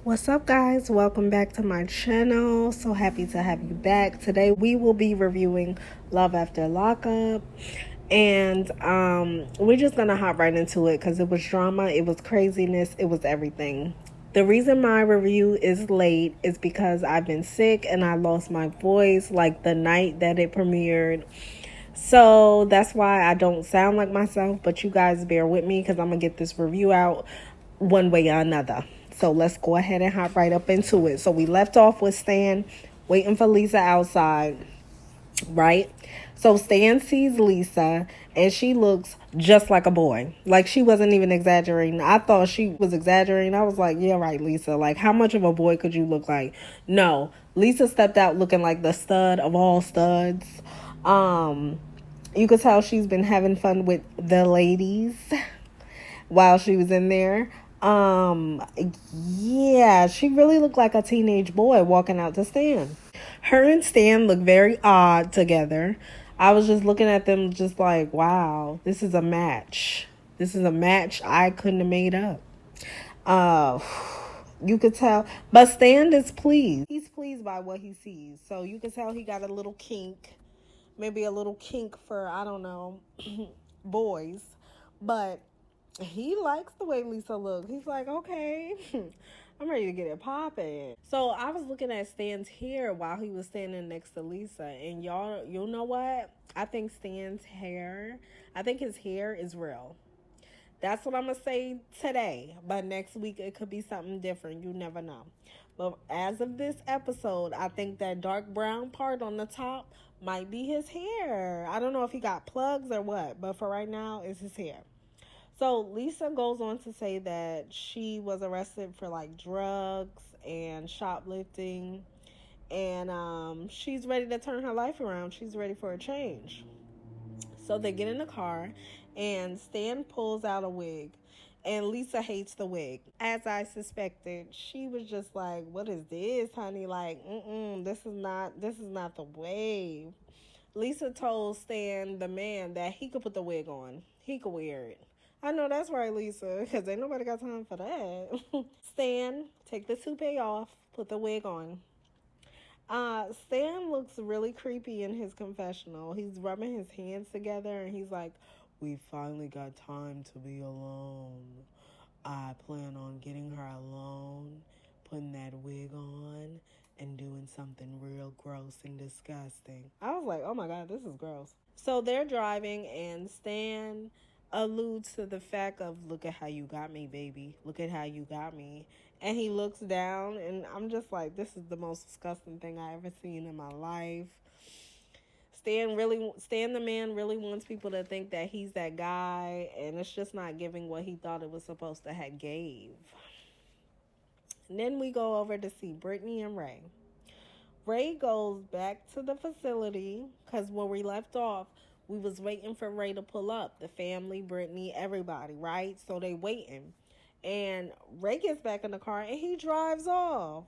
What's up, guys? Welcome back to my channel. So happy to have you back. Today we will be reviewing Love After Lockup. And we're just gonna hop right into it because it was drama, it was craziness, it was everything. The reason my review is late is because I've been sick and I lost my voice like the night that it premiered. So that's why I don't sound like myself, but you guys bear with me because I'm going to get this review out one way or another. So let's go ahead and hop right up into it. So we left off with Stan waiting for Lisa outside, right? So Stan sees Lisa and she looks just like a boy. Like she wasn't even exaggerating. I thought she was exaggerating. I was like, yeah, right, Lisa. Like how much of a boy could you look like? No. Lisa stepped out looking like the stud of all studs. Um you could tell she's been having fun with the ladies while she was in there. Yeah, she really looked like a teenage boy walking out to Stan. Her and Stan look very odd together. I was just looking at them just like, wow, this is a match. This is a match I couldn't have made up. Uh you could tell, but Stan is pleased. He's pleased by what he sees. So you can tell he got a little kink, maybe a little kink for, I don't know, boys. But he likes the way Lisa looks. He's like, okay, I'm ready to get it popping. So I was looking at Stan's hair while he was standing next to Lisa, and you'll know what? I think Stan's hair, I think his hair is real. That's what I'm gonna say today. But next week it could be something different. You never know. But as of this episode, I think that dark brown part on the top might be his hair. I don't know if he got plugs or what, but for right now, it's his hair. So Lisa goes on to say that she was arrested for like drugs and shoplifting, and she's ready to turn her life around. She's ready for a change. So they get in the car, and Stan pulls out a wig, and Lisa hates the wig. As I suspected, she was just like, "What is this, honey? Like, this is not the wave." Lisa told Stan, the man, that he could put the wig on. He could wear it. I know that's right, Lisa, because ain't nobody got time for that. Stan, take the toupee off, put the wig on. Stan looks really creepy in his confessional. He's rubbing his hands together and he's like, "We finally got time to be alone. I plan on getting her alone, putting that wig on, and doing something real gross and disgusting." I was like, oh my God, this is gross. So they're driving, and Stan alludes to the fact of, "Look at how you got me, baby. Look at how you got me." And he looks down, and I'm just like, this is the most disgusting thing I ever seen in my life. Stan the man really wants people to think that he's that guy, and it's just not giving what he thought it was supposed to have gave. And then we go over to see Britney and Ray. Ray goes back to the facility because where we left off, we was waiting for Ray to pull up. The family, Britney, everybody, right? So they waiting. And Ray gets back in the car and he drives off.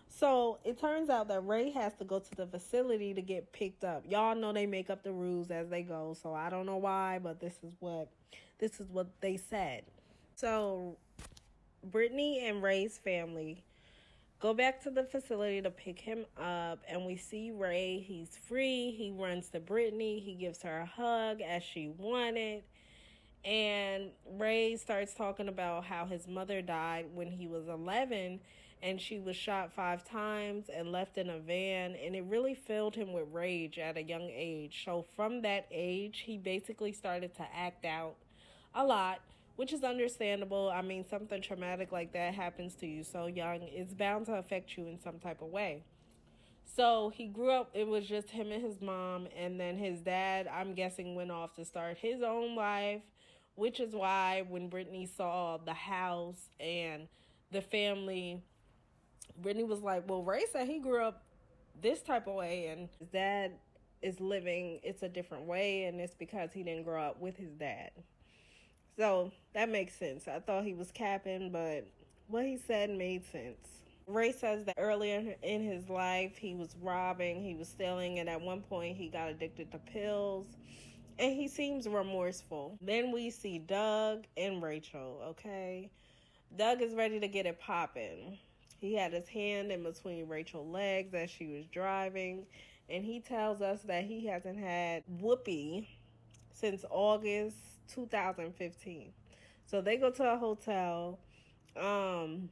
So it turns out that Ray has to go to the facility to get picked up. Y'all know they make up the rules as they go, so I don't know why, but this is what they said. So Brittany and Ray's family go back to the facility to pick him up, and we see Ray. He's free. He runs to Brittany. He gives her a hug as she wanted. And Ray starts talking about how his mother died when he was 11 and she was shot 5 times and left in a van. And it really filled him with rage at a young age. So from that age, he basically started to act out a lot, which is understandable. I mean, something traumatic like that happens to you so young, it's bound to affect you in some type of way. So he grew up, it was just him and his mom, and then his dad, I'm guessing, went off to start his own life, which is why when Brittany saw the house and the family, Brittany was like, "Well, Ray said he grew up this type of way, and his dad is living, it's a different way, and it's because he didn't grow up with his dad." So that makes sense. I thought he was capping, but what he said made sense. Ray says that earlier in his life, he was robbing, he was stealing, and at one point he got addicted to pills. And he seems remorseful. Then we see Doug and Rachel, okay? Doug is ready to get it popping. He had his hand in between Rachel's legs as she was driving, and he tells us that he hasn't had Whoopi since August 2015. So they go to a hotel. Um,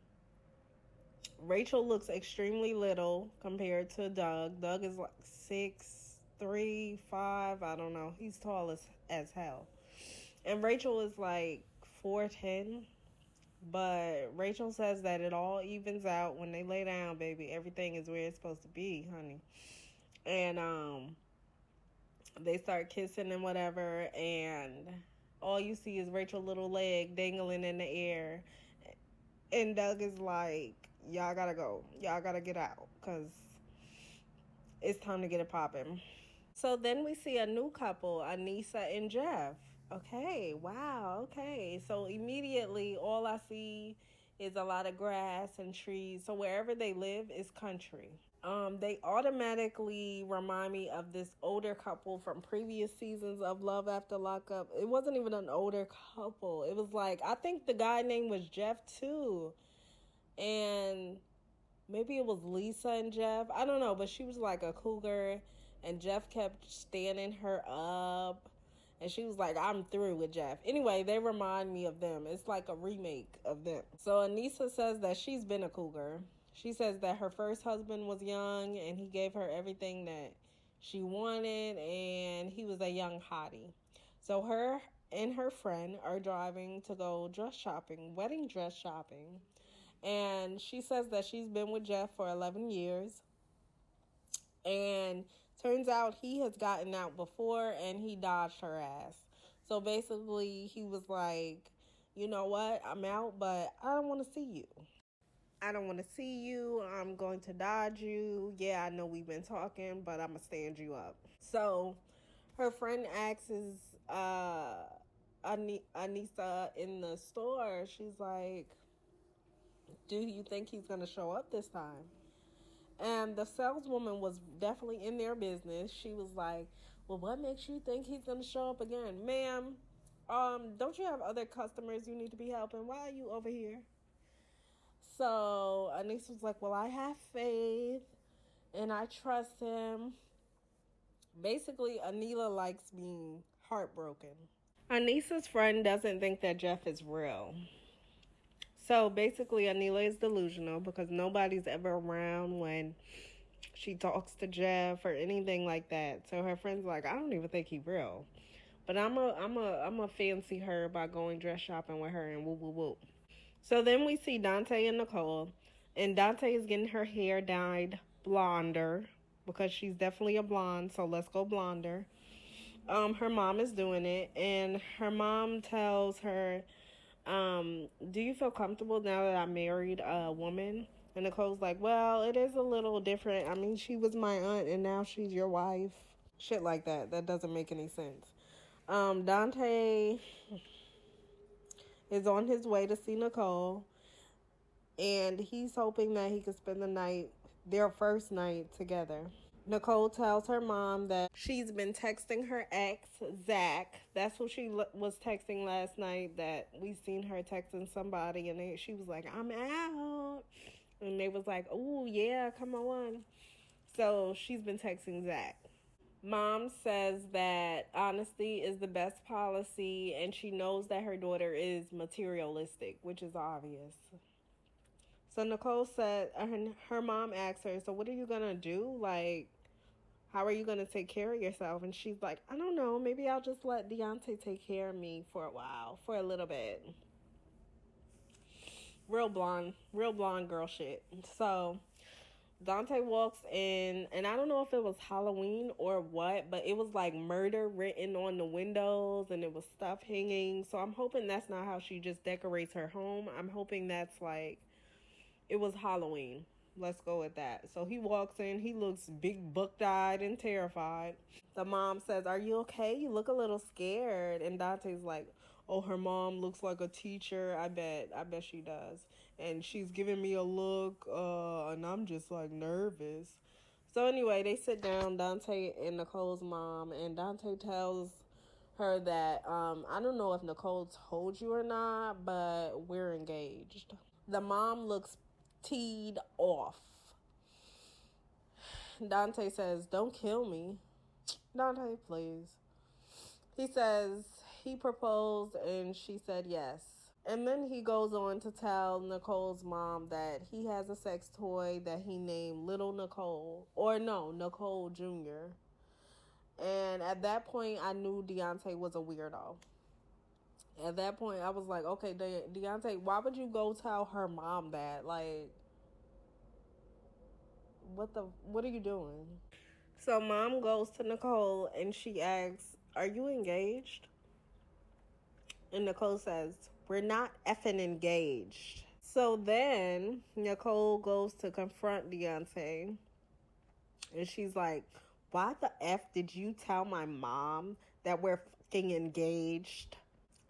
Rachel looks extremely little compared to Doug. Doug is like 6'3", 5". I don't know. He's tall as hell. And Rachel is like 4'10". But Rachel says that it all evens out when they lay down, baby. Everything is where it's supposed to be, honey. And they start kissing and whatever, and all you see is Rachel's little leg dangling in the air. And Doug is like, y'all gotta go. Y'all gotta get out, because it's time to get it popping. So then we see a new couple, Anissa and Jeff. Okay, wow, okay. So immediately all I see is a lot of grass and trees. So wherever they live is country. They automatically remind me of this older couple from previous seasons of Love After Lockup. It wasn't even an older couple. It was like, I think the guy name was Jeff too. And maybe it was Lisa and Jeff. I don't know, but she was like a cougar, and Jeff kept standing her up. And she was like, I'm through with Jeff. Anyway, they remind me of them. It's like a remake of them. So Anissa says that she's been a cougar. She says that her first husband was young and he gave her everything that she wanted, and he was a young hottie. So her and her friend are driving to go dress shopping, wedding dress shopping. And she says that she's been with Jeff for 11 years. And turns out he has gotten out before and he dodged her ass. So basically, he was like, you know what? I'm out, but I don't want to see you. I don't want to see you. I'm going to dodge you. Yeah, I know we've been talking, but I'm going to stand you up. So her friend asks Anissa in the store, she's like, do you think he's going to show up this time? And the saleswoman was definitely in their business. She was like, well, what makes you think he's going to show up again? Ma'am, don't you have other customers you need to be helping? Why are you over here? So Anissa was like, well, I have faith and I trust him. Basically, Anila likes being heartbroken. Anissa's friend doesn't think that Jeff is real. So basically, Anila is delusional because nobody's ever around when she talks to Jeff or anything like that. So her friend's like, I don't even think he's real. But I'm a fancy her by going dress shopping with her and woo woo woo. So then we see Dante and Nicole, and Dante is getting her hair dyed blonder because she's definitely a blonde. So let's go blonder. Her mom is doing it, and her mom tells her, do you feel comfortable now that I married a woman? And Nicole's like, well, it is a little different. I mean, she was my aunt and now she's your wife. Shit like that. That doesn't make any sense. Dante is on his way to see Nicole, and he's hoping that he can spend the night, their first night, together. Nicole tells her mom that she's been texting her ex, Zach. That's who she was texting last night, that we seen her texting somebody, and she was like, I'm out. And they was like, oh, yeah, come on. So she's been texting Zach. Mom says that honesty is the best policy, and she knows that her daughter is materialistic, which is obvious. So Nicole said, her mom asked her, so what are you going to do? Like, how are you going to take care of yourself? And she's like, I don't know. Maybe I'll just let Deonte take care of me for a while, for a little bit. Real blonde girl shit. So Dante walks in, and I don't know if it was Halloween or what, but it was like murder written on the windows, and it was stuff hanging. So I'm hoping that's not how she just decorates her home. I'm hoping that's like, it was Halloween. Let's go with that. So he walks in. He looks big, buck-eyed, and terrified. The mom says, are you okay? You look a little scared. And Dante's like, oh, her mom looks like a teacher. I bet she does. And she's giving me a look, and I'm just like nervous. So anyway, they sit down, Dante and Nicole's mom, and Dante tells her that, I don't know if Nicole told you or not, but we're engaged. The mom looks teed off. Dante says, "Don't kill me." Dante, please. He says he proposed and she said yes. And then he goes on to tell Nicole's mom that he has a sex toy that he named Little Nicole. Or no, Nicole Jr. And at that point, I knew Deonte was a weirdo. At that point, I was like, okay, Deonte, why would you go tell her mom that? Like, what are you doing? So mom goes to Nicole and she asks, "Are you engaged?" And Nicole says, "We're not effing engaged." So then Nicole goes to confront Deonte and she's like, "Why the F did you tell my mom that we're fucking engaged?"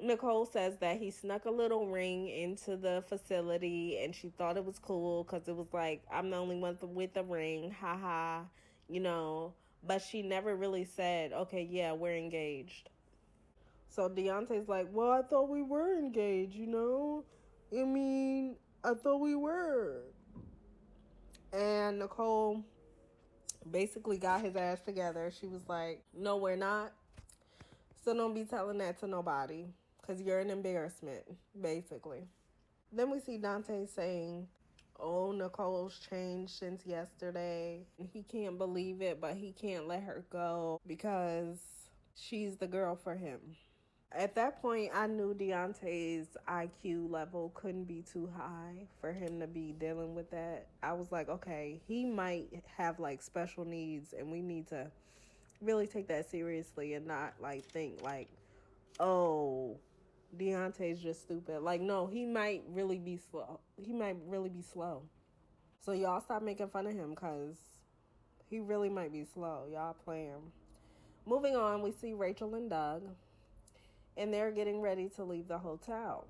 Nicole says that he snuck a little ring into the facility and she thought it was cool because it was like, "I'm the only one with the ring, haha," you know. But she never really said, "Okay, yeah, we're engaged." So Deonte's like, "Well, I thought we were engaged, you know? I mean, I thought we were." And Nicole basically got his ass together. She was like, "No, we're not. So don't be telling that to nobody because you're an embarrassment," basically. Then we see Dante saying, "Oh, Nicole's changed since yesterday. He can't believe it, but he can't let her go because she's the girl for him." At that point, I knew Deonte's IQ level couldn't be too high for him to be dealing with that. I was like, okay, he might have like special needs, and we need to really take that seriously and not like think like, "Oh, Deonte's just stupid." Like, no, he might really be slow. He might really be slow. So y'all stop making fun of him because he really might be slow. Y'all playing. Moving on, we see Rachel and Doug, and they're getting ready to leave the hotel.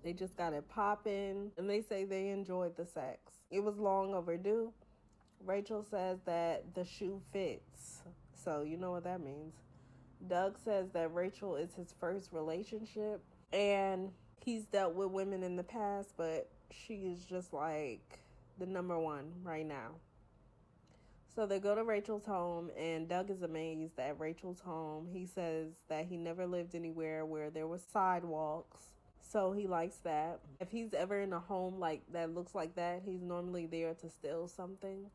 They just got it popping, and they say they enjoyed the sex. It was long overdue. Rachel says that the shoe fits, so you know what that means. Doug says that Rachel is his first relationship, and he's dealt with women in the past, but she is just like the number one right now. So they go to Rachel's home, and Doug is amazed at Rachel's home. He says that he never lived anywhere where there were sidewalks, so he likes that. If he's ever in a home like that looks like that, he's normally there to steal something.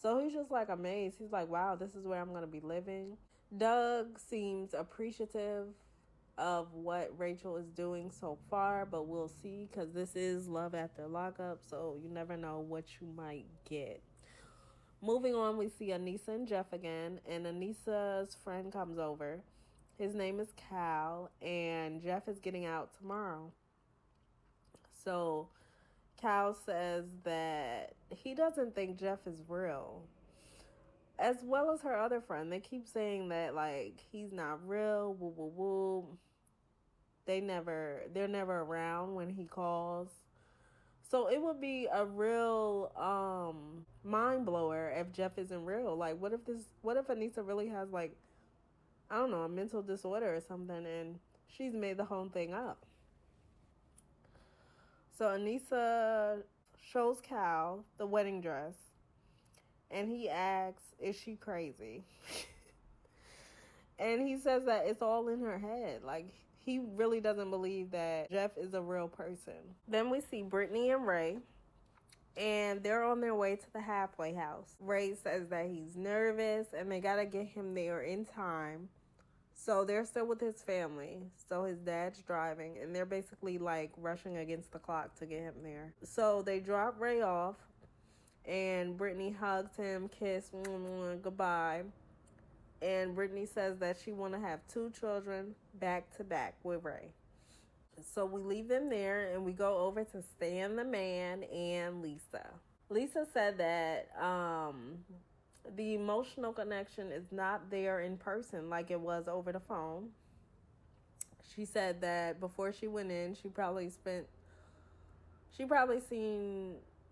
So he's just like amazed. He's like, "Wow, this is where I'm going to be living." Doug seems appreciative of what Rachel is doing so far, but we'll see because this is Love After Lockup, so you never know what you might get. Moving on, we see Anissa and Jeff again, and Anissa's friend comes over. His name is Cal, and Jeff is getting out tomorrow. So Cal says that he doesn't think Jeff is real, as well as her other friend. They keep saying that like he's not real. Woo woo woo. They're never around when he calls. So it would be a real mind blower if Jeff isn't real. Like what if Anissa really has like, I don't know, a mental disorder or something and she's made the whole thing up. So Anissa shows Cal the wedding dress and he asks, "Is she crazy?" And he says that it's all in her head. Like, he really doesn't believe that Jeff is a real person. Then we see Britney and Ray, and they're on their way to the halfway house. Ray says that he's nervous and they gotta get him there in time. So they're still with his family. So his dad's driving, and they're basically like rushing against the clock to get him there. So they drop Ray off, and Britney hugs him, kiss, goodbye. And Britney says that she want to have 2 children back to back with Ray. So we leave them there and we go over to Stan the Man and Lisa. Lisa said that the emotional connection is not there in person like it was over the phone. She said that before she went in, she probably seen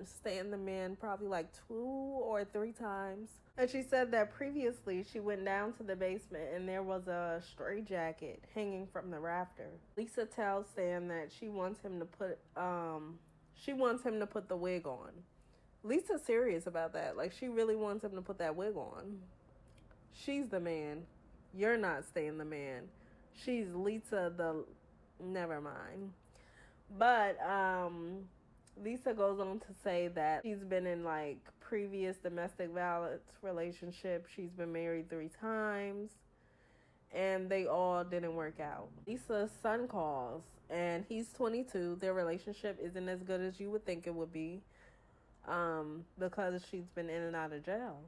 Stan the Man probably like 2 or 3 times. And she said that previously she went down to the basement and there was a stray jacket hanging from the rafter. Lisa tells Stan that she wants him to put She wants him to put the wig on. Lisa's serious about that. Like, she really wants him to put that wig on. She's the man. You're not staying the man. She's Lisa the... Never mind. But, Lisa goes on to say that she's been in, like, previous domestic violence relationships. She's been married 3 times. And they all didn't work out. Lisa's son calls, and he's 22. Their relationship isn't as good as you would think it would be, because she's been in and out of jail.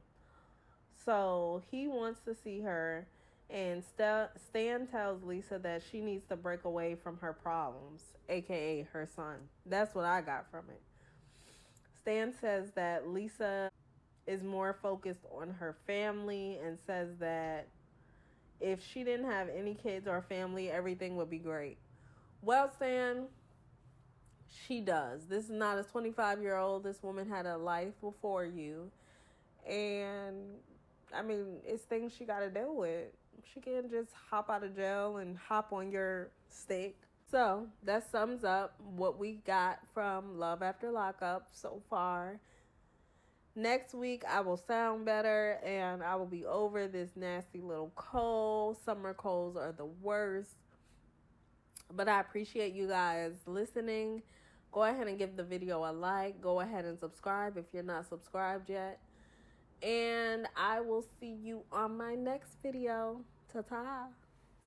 So he wants to see her, and Stan tells Lisa that she needs to break away from her problems, aka her son. That's what I got from it. Stan says that Lisa is more focused on her family and says that if she didn't have any kids or family, everything would be great. Well, Stan, she does. This is not a 25-year-old. This woman had a life before you. And, I mean, it's things she got to deal with. She can't just hop out of jail and hop on your stick. So, that sums up what we got from Love After Lockup so far. Next week, I will sound better, and I will be over this nasty little cold. Summer colds are the worst. But I appreciate you guys listening. Go ahead and give the video a like. Go ahead and subscribe if you're not subscribed yet. And I will see you on my next video. Ta-ta.